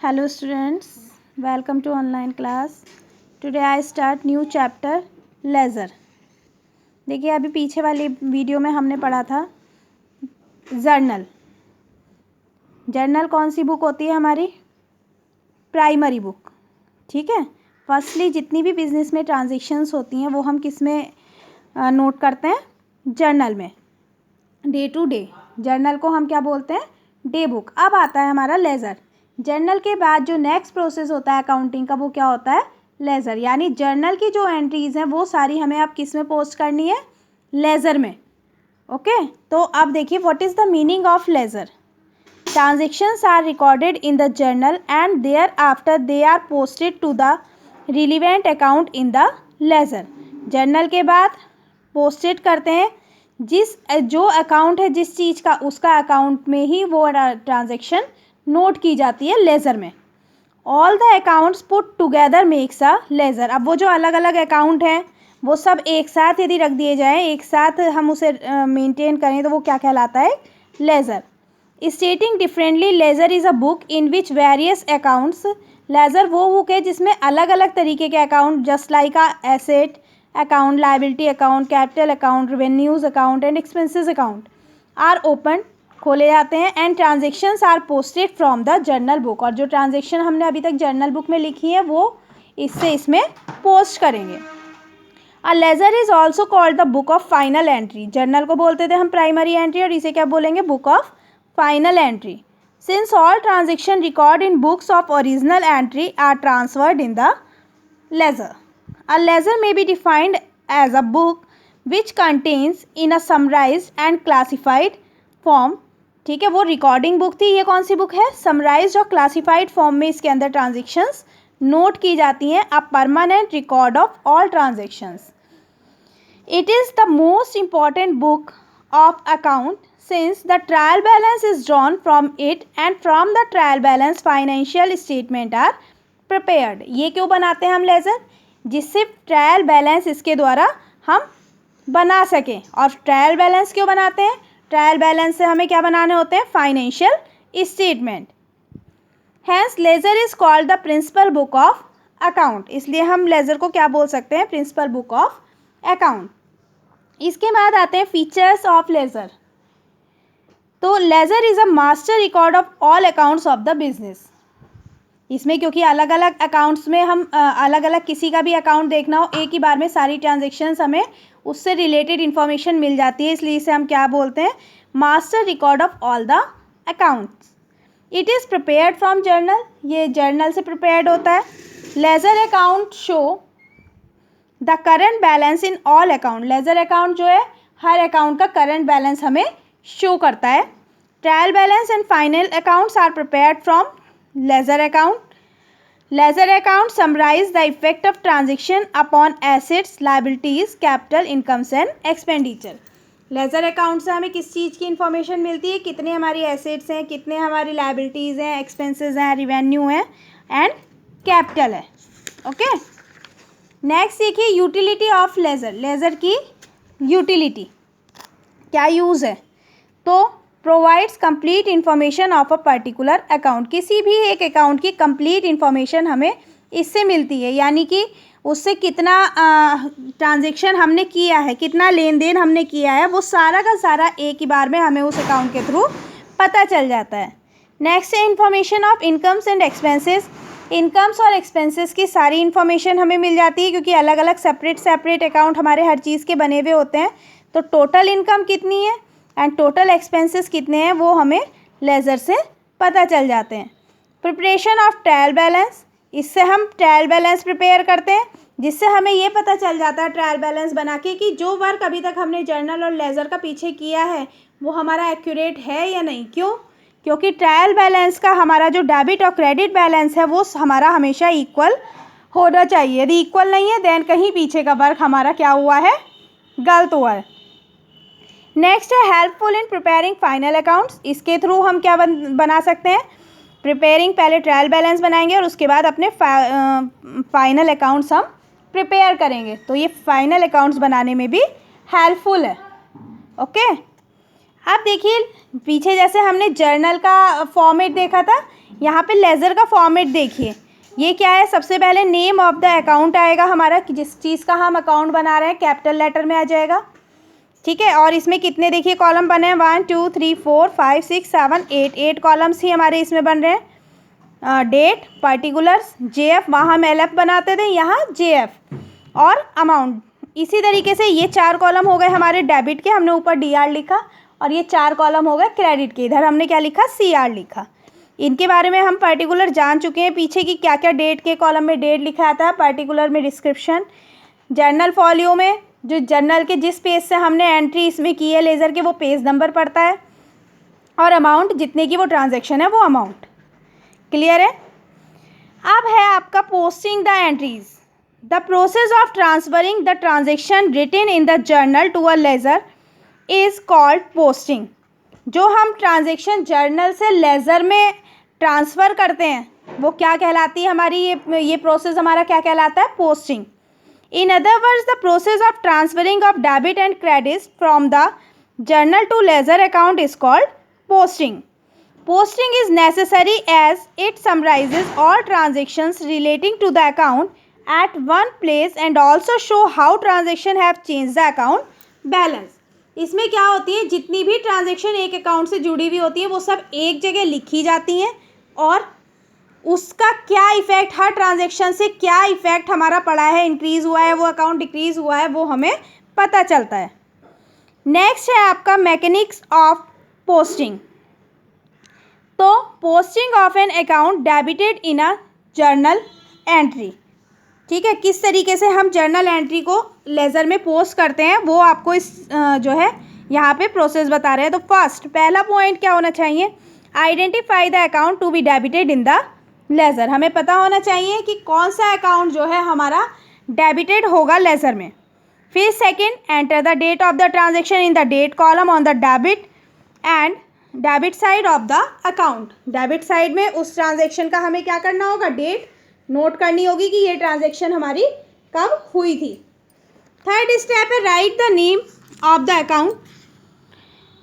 Hello students, welcome to online class. Today I start new chapter laser. देखिए अभी पीछे वाली वीडियो में हमने पढ़ा था जर्नल. जर्नल कौन सी बुक होती है हमारी? Primary book. ठीक है. फर्स्टली जितनी भी बिजनेस में ट्रांजेक्शन्स होती हैं वो हम किस में नोट करते हैं? जर्नल में. डे टू डे जर्नल को हम क्या बोलते हैं? Day book. अब आता है हमारा लेज़र. जर्नल के बाद जो नेक्स्ट प्रोसेस होता है अकाउंटिंग का वो क्या होता है? लेज़र. यानी जर्नल की जो एंट्रीज़ हैं वो सारी हमें अब किस में पोस्ट करनी है? लेज़र में. ओके. तो अब देखिए what is the meaning of ledger. Transactions are recorded in the journal and thereafter they are posted to the relevant account in the ledger. Journal के बाद पोस्टेड करते हैं जो अकाउंट है जिस चीज़ का उसका अकाउंट में ही वो ट्रांजेक्शन नोट की जाती है लेज़र में. All the accounts put together makes a laser. अब वो जो अलग अलग अकाउंट हैं वो सब एक साथ यदि रख दिए जाएं, एक साथ हम उसे मेंटेन करें तो वो क्या कहलाता है? Ledger. Stating differently ledger is a book in which various accounts. Ledger वो बुक है जिसमें अलग अलग तरीके के account just like a asset account, liability account, capital account, revenues account and expenses account are open खोले जाते हैं and transactions are posted from the journal book. और जो ट्रांजेक्शन हमने अभी तक जर्नल बुक में लिखी है वो इसमें पोस्ट करेंगे. A ledger is also called the book of final entry. Journal को बोलते थे हम प्राइमरी एंट्री और इसे क्या बोलेंगे? Book of final entry. Since all transaction record in books of original entry are transferred in the ledger. A ledger may be defined as a book which contains in a summarized and classified form. ठीक है, वो recording book थी. ये कौन सी book है? Summarised और classified form में इसके अंदर ट्रांजेक्शन्स नोट की जाती हैं. A permanent record of all transactions. It is the most important book of account since the trial balance is drawn from it and from the trial balance financial statement are prepared. ये क्यों बनाते हैं हम laser? जिससे trial balance इसके द्वारा हम बना सकें. और ट्रायल बैलेंस क्यों बनाते हैं? ट्रायल बैलेंस से हमें क्या बनाने होते हैं? Financial statement. Hence ledger is called the principal book of account. इसलिए हम लेज़र को क्या बोल सकते हैं? Principal book of account. इसके बाद आते हैं फीचर्स ऑफ लेज़र. तो ledger is a master record of all accounts of the business. इसमें क्योंकि अलग अलग अकाउंट्स में हम अलग अलग किसी का भी अकाउंट देखना हो एक ही बार में सारी ट्रांजेक्शन्स हमें उससे रिलेटेड इन्फॉर्मेशन मिल जाती है. इसलिए इसे हम क्या बोलते हैं? Master record of all the accounts. It is prepared from journal. ये जर्नल से प्रिपेयर्ड होता है. Ledger account show the current balance in all account. Ledger account जो है हर अकाउंट का करंट बैलेंस हमें शो करता है. Trial balance and final accounts are prepared from ledger account. Ledger account summarise the effect of transaction upon assets, liabilities, capital, incomes and expenditure. Ledger account से हमें किस चीज़ की इंफॉर्मेशन मिलती है? कितने हमारी एसेट्स हैं, कितने हमारी लाइबिलिटीज़ हैं, एक्सपेंसेस हैं, रिवेन्यू है एंड कैपिटल है. ओके. नेक्स्ट देखिए यूटिलिटी ऑफ लेज़र. लेज़र की यूटिलिटी क्या यूज़ है? तो provides complete information of a particular account. किसी भी एक अकाउंट की कंप्लीट इन्फॉर्मेशन हमें इससे मिलती है. यानी कि उससे कितना ट्रांजेक्शन हमने किया है, कितना लेन देन हमने किया है, वो सारा का सारा एक ही बार में हमें उस अकाउंट के थ्रू पता चल जाता है. नेक्स्ट है information of incomes and expenses. Incomes और एक्सपेंसेस की सारी इन्फॉर्मेशन हमें मिल जाती है क्योंकि अलग अलग सेपरेट अकाउंट हमारे हर चीज़ के बने हुए होते हैं. तो टोटल इनकम कितनी है एंड टोटल एक्सपेंसेस कितने हैं वो हमें लेज़र से पता चल जाते हैं. Preparation of trial balance. इससे हम ट्रायल बैलेंस प्रिपेयर करते हैं जिससे हमें ये पता चल जाता है ट्रायल बैलेंस बना के कि जो वर्क अभी तक हमने जर्नल और लेज़र का पीछे किया है वो हमारा एक्यूरेट है या नहीं. क्यों? क्योंकि ट्रायल बैलेंस का हमारा जो डेबिट और क्रेडिट बैलेंस है वो हमारा हमेशा इक्वल होना चाहिए. यदि इक्वल नहीं है देन कहीं पीछे का वर्क हमारा क्या हुआ है? गलत हुआ है. नेक्स्ट है helpful in preparing final accounts. इसके थ्रू हम क्या बना सकते हैं? प्रिपेयरिंग. पहले ट्रायल बैलेंस बनाएंगे और उसके बाद अपने फाइनल अकाउंट्स हम प्रिपेयर करेंगे. तो ये फाइनल अकाउंट्स बनाने में भी हेल्पफुल है. ओके. अब देखिए पीछे जैसे हमने जर्नल का फॉर्मेट देखा था यहाँ पे लेज़र का फॉर्मेट देखिए, ये क्या है, सबसे पहले नेम ऑफ द अकाउंट आएगा हमारा, कि जिस चीज़ का हम अकाउंट बना रहे हैं कैपिटल लेटर में आ जाएगा, ठीक है। और इसमें कितने देखिए कॉलम बने हैं, 1 2 3 4 5 6 7 8 कॉलम्स ही हमारे इसमें बन रहे हैं। डेट, पर्टिकुलर्स, JF, वहाँ हम LF बनाते थे, यहाँ JF, और अमाउंट। इसी तरीके से ये 4 कॉलम हो गए हमारे डेबिट के, हमने ऊपर DR लिखा, और ये 4 कॉलम हो गए क्रेडिट के, इधर हमने क्या लिखा, CR लिखा। इनके बारे में हम पर्टिकुलर जान चुके हैं पीछे कि क्या क्या डेट के कॉलम में डेट लिखा आता है, पर्टिकुलर में डिस्क्रिप्शन। जर्नल फॉलियो में जो जर्नल के जिस पेज से हमने एंट्री इसमें की है लेज़र के, वो पेज नंबर पड़ता है, और अमाउंट जितने की वो ट्रांजैक्शन है वो अमाउंट। क्लियर है। अब है आपका posting the entries. The process of transferring the transaction written in the journal to a ledger is called posting. जो हम ट्रांजेक्शन जर्नल से लेज़र में ट्रांसफ़र करते हैं वो क्या कहलाती है हमारी, ये प्रोसेस हमारा क्या कहलाता है, posting. In other words, the process of transferring of debit and credits from the journal to ledger account is called posting. Posting is necessary as it summarizes all transactions relating to the account at one place and also show how transaction have changed the account balance. इसमें क्या होती है, जितनी भी transaction एक account से जुड़ी हुई होती है वो सब एक जगह लिखी जाती हैं, और उसका क्या इफेक्ट, हर ट्रांजैक्शन से क्या इफेक्ट हमारा पड़ा है, इंक्रीज़ हुआ है वो अकाउंट, डिक्रीज़ हुआ है वो हमें पता चलता है। नेक्स्ट है आपका मैकेनिक्स ऑफ पोस्टिंग। तो posting of an account debited in a journal entry, ठीक है, किस तरीके से हम जर्नल एंट्री को लेज़र में पोस्ट करते हैं वो आपको इस जो है यहाँ पे प्रोसेस बता रहे हैं। तो फर्स्ट पहला पॉइंट क्या होना चाहिए, identify the account to be debited in the ledger. हमें पता होना चाहिए कि कौन सा अकाउंट जो है हमारा डेबिटेड होगा लेज़र में। फिर second, enter the date of the transaction in the date column on the debit and debit side of the account. Debit side में उस ट्रांजैक्शन का हमें क्या करना होगा, डेट नोट करनी होगी कि ये ट्रांजैक्शन हमारी कब हुई थी। थर्ड स्टेप है, write the name of the account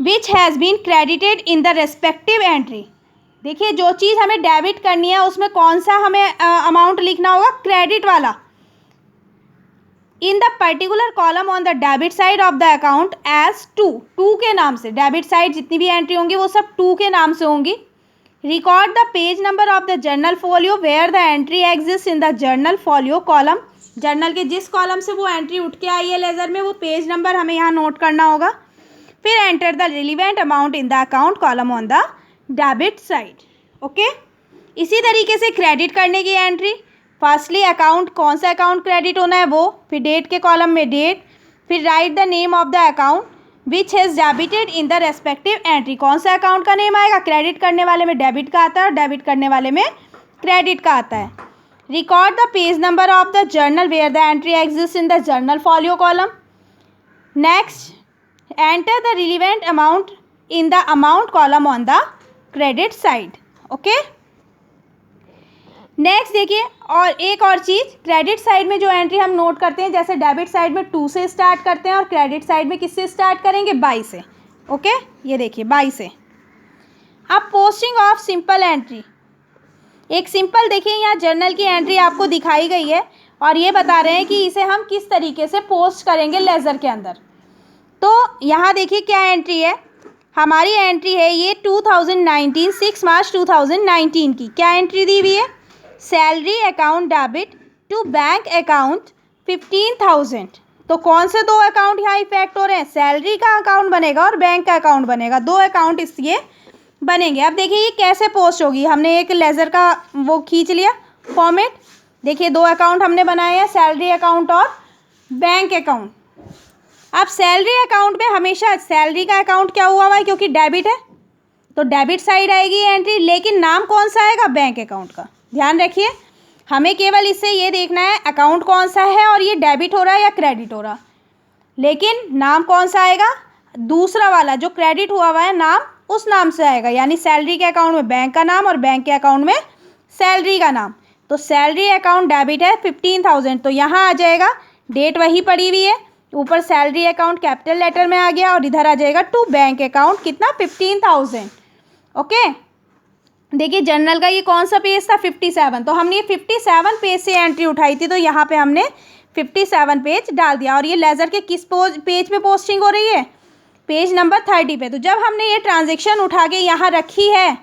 which has been credited in the respective entry. देखिए जो चीज़ हमें डेबिट करनी है उसमें कौन सा हमें अमाउंट लिखना होगा, क्रेडिट वाला। In the particular column on the debit side of the account as to के नाम से, डेबिट साइड जितनी भी एंट्री होंगी वो सब 2 के नाम से होंगी। Record the page number of the journal folio where the entry exist in the journal folio column. Journal के जिस कॉलम से वो एंट्री उठ के आई है लेज़र में, वो पेज नंबर हमें यहाँ नोट करना होगा। फिर enter the relevant amount in the account column on the debit side. Okay, इसी तरीके से क्रेडिट करने की एंट्री, फर्स्टली अकाउंट, कौन सा अकाउंट क्रेडिट होना है वो, फिर डेट के कॉलम में डेट, फिर right the name of the account which has debited in the respective entry. कौन सा अकाउंट का नेम आएगा, क्रेडिट करने वाले में डेबिट का आता है और डेबिट करने वाले में क्रेडिट का आता है। Record the page number of the journal where the entry exist in the journal folio column. Next, enter the relevant amount in the amount column on the credit side. Okay, next देखिए, और एक और चीज़, credit side में जो entry हम note करते हैं, जैसे डेबिट साइड में 2 से स्टार्ट करते हैं और क्रेडिट साइड में किससे स्टार्ट करेंगे, 22 से। ओके, ये देखिए 22 से। अब पोस्टिंग ऑफ सिंपल एंट्री, एक सिंपल देखिए यहाँ जर्नल की एंट्री आपको दिखाई गई है और ये बता रहे हैं कि इसे हम किस तरीके से पोस्ट करेंगे लेज़र के अंदर। तो यहाँ देखिए क्या एंट्री है, हमारी एंट्री है ये 2019 6 मार्च 2019 की। क्या एंट्री दी हुई है, salary account debit to bank account 15,000। तो कौन से 2 अकाउंट यहाँ इफेक्ट हो रहे हैं, सैलरी का अकाउंट बनेगा और बैंक का अकाउंट बनेगा, 2 अकाउंट इसलिए बनेंगे। अब देखिए ये कैसे पोस्ट होगी, हमने एक लेज़र का वो खींच लिया फॉर्मेट, देखिए 2 अकाउंट हमने बनाए हैं, सैलरी अकाउंट और बैंक अकाउंट। अब सैलरी अकाउंट में हमेशा सैलरी का अकाउंट क्या हुआ है, क्योंकि डेबिट है तो डेबिट साइड आएगी एंट्री, लेकिन नाम कौन सा आएगा, बैंक अकाउंट का। ध्यान रखिए, हमें केवल इससे ये देखना है अकाउंट कौन सा है और ये डेबिट हो रहा है या क्रेडिट हो रहा, लेकिन नाम कौन सा आएगा, दूसरा वाला जो क्रेडिट हुआ हुआ है नाम, उस नाम से आएगा। यानी सैलरी के अकाउंट में बैंक का नाम और बैंक के अकाउंट में सैलरी का नाम। तो सैलरी अकाउंट डेबिट है 15,000, तो यहाँ आ जाएगा डेट वही पड़ी हुई है, ऊपर सैलरी अकाउंट कैपिटल लेटर में आ गया और इधर आ जाएगा टू बैंक अकाउंट कितना 15,000। ओके, देखिए जर्नल का ये कौन सा पेज था, 57, तो हमने ये 57 पेज से एंट्री उठाई थी, तो यहाँ पे हमने 57 पेज डाल दिया। और ये लेज़र के किस पेज पे पोस्टिंग हो रही है, पेज नंबर 30 पे। तो जब हमने ये ट्रांजेक्शन उठा के यहाँ रखी है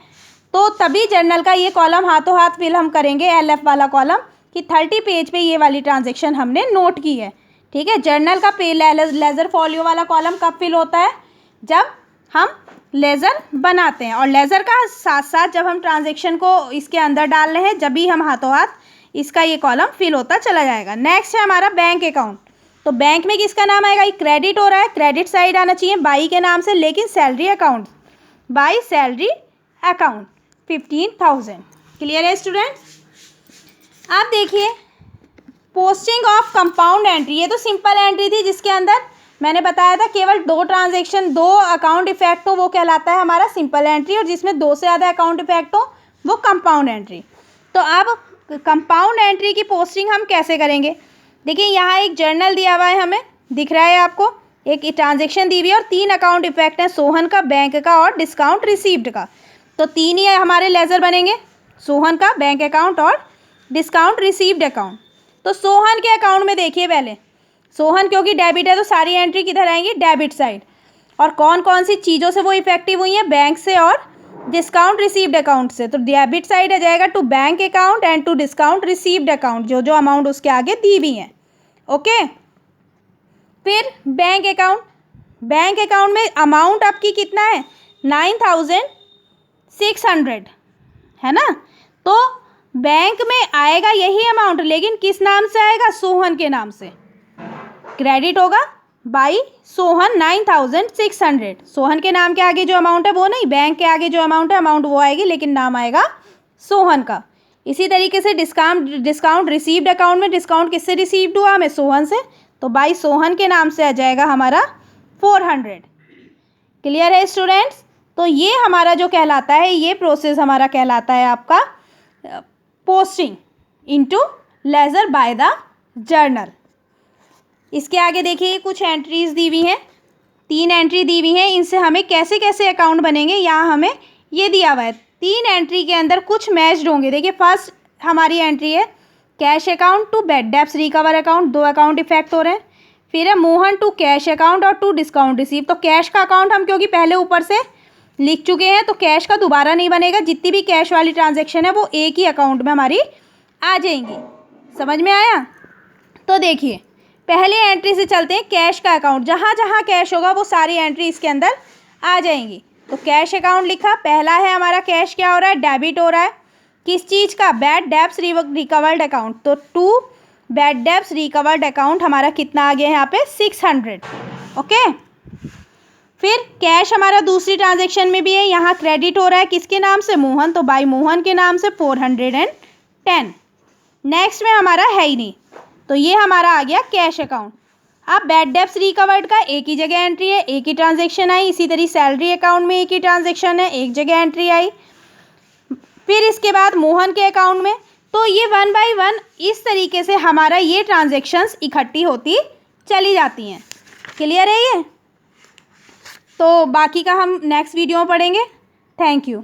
तो तभी जर्नल का ये कॉलम हाथों हाथ फिल हम करेंगे, LF वाला कॉलम, कि 30 पेज पे ये वाली ट्रांजेक्शन हमने नोट की है। ठीक है, जर्नल का लेज़र फॉलियो वाला कॉलम कब फिल होता है, जब हम लेज़र बनाते हैं, और लेज़र का साथ साथ जब हम ट्रांजेक्शन को इसके अंदर डाल रहे हैं, जब भी हम हाथों हाथ इसका ये कॉलम फिल होता चला जाएगा। नेक्स्ट है हमारा बैंक अकाउंट। तो बैंक में किसका नाम आएगा, ये क्रेडिट हो रहा है, क्रेडिट साइड आना चाहिए बाई के नाम से, लेकिन salary account, by salary account 15,000। Clear है स्टूडेंट्स। आप देखिए पोस्टिंग ऑफ कंपाउंड एंट्री, ये तो सिंपल एंट्री थी जिसके अंदर मैंने बताया था केवल 2 ट्रांजेक्शन, 2 अकाउंट इफेक्ट हो, वो कहलाता है हमारा सिंपल एंट्री, और जिसमें 2 से ज़्यादा अकाउंट इफेक्ट हो वो कंपाउंड एंट्री। तो अब कंपाउंड एंट्री की पोस्टिंग हम कैसे करेंगे, देखिए यहाँ एक जर्नल दिया हुआ है, हमें दिख रहा है आपको, एक ट्रांजेक्शन दी हुई है और 3 अकाउंट इफेक्ट हैं, सोहन का, बैंक का और डिस्काउंट रिसीव्ड का। तो 3 ही हमारे लेज़र बनेंगे, सोहन का, बैंक अकाउंट और डिस्काउंट रिसीव्ड अकाउंट। तो सोहन के अकाउंट में देखिए पहले, सोहन क्योंकि डेबिट है तो सारी एंट्री किधर आएंगी, डेबिट साइड। और कौन कौन सी चीज़ों से वो इफेक्टिव हुई है, बैंक से और डिस्काउंट रिसीव्ड अकाउंट से। तो डेबिट साइड आ जाएगा to bank account and to discount received account, जो जो अमाउंट उसके आगे दी हुई हैं। ओके, फिर बैंक अकाउंट, बैंक अकाउंट में अमाउंट आपकी कितना है, 9,600 है ना। तो बैंक में आएगा यही अमाउंट, लेकिन किस नाम से आएगा, सोहन के नाम से। क्रेडिट होगा बाई सोहन 9,600, सोहन के नाम के आगे जो अमाउंट है वो नहीं, बैंक के आगे जो अमाउंट है अमाउंट वो आएगी, लेकिन नाम आएगा सोहन का। इसी तरीके से डिस्काउंट रिसीव्ड अकाउंट में डिस्काउंट किससे रिसीव्ड हुआ, हमें सोहन से, तो बाई सोहन के नाम से आ जाएगा हमारा 400। क्लियर है स्टूडेंट्स। तो ये हमारा जो कहलाता है, ये प्रोसेस हमारा कहलाता है आपका posting into laser by the journal. इसके आगे देखिए कुछ एंट्रीज दी हुई हैं, 3 एंट्री दी हुई हैं, इनसे हमें कैसे कैसे अकाउंट बनेंगे यहाँ हमें ये दिया हुआ है। 3 एंट्री के अंदर कुछ मैच्ड होंगे। देखिए फर्स्ट हमारी एंट्री है cash account to bad debts recover account, 2 account effect हो रहे हैं। फिर है मोहन टू कैश अकाउंट और टू डिस्काउंट रिसीव। तो कैश का अकाउंट हम क्योंकि पहले ऊपर से लिख चुके हैं तो कैश का दोबारा नहीं बनेगा, जितनी भी कैश वाली ट्रांजेक्शन है वो एक ही अकाउंट में हमारी आ जाएंगी। समझ में आया। तो देखिए पहले एंट्री से चलते हैं, कैश का अकाउंट, जहाँ जहाँ कैश होगा वो सारी एंट्री इसके अंदर आ जाएंगी। तो कैश अकाउंट लिखा, पहला है हमारा कैश क्या हो रहा है, डेबिट हो रहा है, किस चीज़ का, बैड डेब्ट्स रिकवर्ड अकाउंट। तो to bad debts recovered account हमारा कितना आ गया है यहाँ पे 600। ओके, फिर कैश हमारा दूसरी ट्रांजेक्शन में भी है, यहाँ क्रेडिट हो रहा है किसके नाम से, मोहन, तो बाई मोहन के नाम से 410। नेक्स्ट में हमारा है ही नहीं, तो ये हमारा आ गया कैश अकाउंट। अब बैड डेब्ट्स रिकवर्ड का एक ही जगह एंट्री है, एक ही ट्रांजेक्शन आई। इसी तरह सैलरी अकाउंट में एक ही ट्रांजेक्शन है, एक जगह एंट्री आई। फिर इसके बाद मोहन के अकाउंट में, तो ये 1 बाई 1 इस तरीके से हमारा ये ट्रांजेक्शन्स इकट्ठी होती चली जाती हैं। क्लियर है ये। तो बाकी का हम नेक्स्ट वीडियो में पढ़ेंगे। Thank you.